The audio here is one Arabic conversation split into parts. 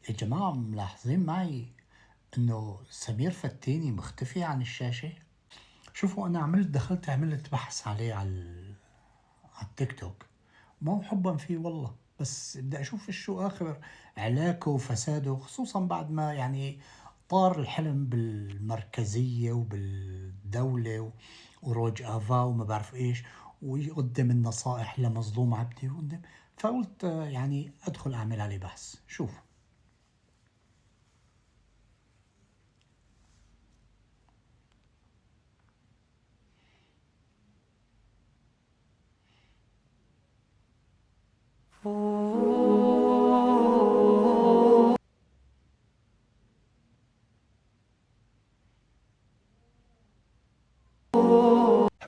يا جماعة ملاحظين معي إنه سمير فتيني مختفي عن الشاشة؟ شوفوا أنا عملت بحث عليه على التيك توك، مو حبا فيه والله، بس بدي أشوف شو آخر علاكه وفساده، خصوصا بعد ما يعني طار الحلم بالمركزية وبالدولة وروج آفا وما بعرف إيش، ويقدم النصائح لمظلوم عبدي ويقدم. فقلت يعني أدخل أعمل عليه بحث. شوف،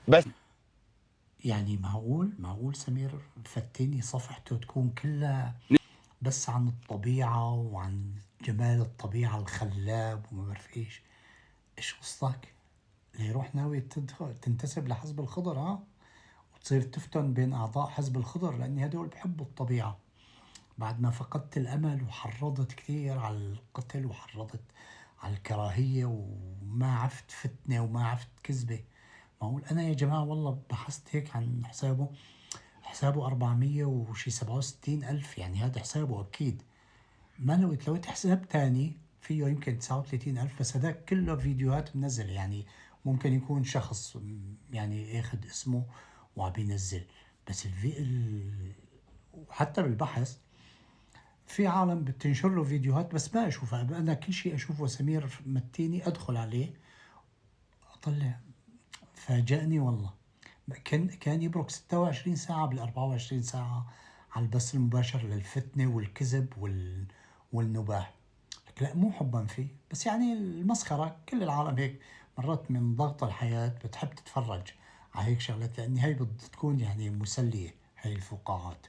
بس يعني معقول سمير فتيني صفحته تكون كلها بس عن الطبيعة وعن جمال الطبيعة الخلاب وما بعرف ايش قصتك؟ ليروح ناوي تنتسب لحزب الخضر، ها؟ وتصير تفتن بين أعضاء حزب الخضر، لأن هدول بحبوا الطبيعة. بعد ما فقدت الأمل وحرضت كثير على القتل وحرضت على الكراهية وما عفت فتنة وما عفت كذبة. معقول أنا يا جماعة والله بحثت هيك عن حسابه 400 وشي 67 ألف، يعني هذا حسابه أكيد. ما لو حساب تاني فيه يمكن 39 ألف، بس هذاك كله فيديوهات منزل، يعني ممكن يكون شخص يعني اخد اسمه وعم بينزل. بس وحتى بالبحث في عالم بتنشر له فيديوهات بس ما اشوفها، انا كل شيء اشوفه سمير متيني ادخل عليه اطلع. فاجأني والله. كان يبرك 26 ساعة بال 24 ساعة على البث المباشر للفتنة والكذب والنباح. لك لا، مو حبا فيه، بس يعني المسخرة. كل العالم هيك مرات من ضغط الحياة بتحب تتفرج على هيك شغلات، لأن هي بتكون يعني مسلية، هاي الفقاعات.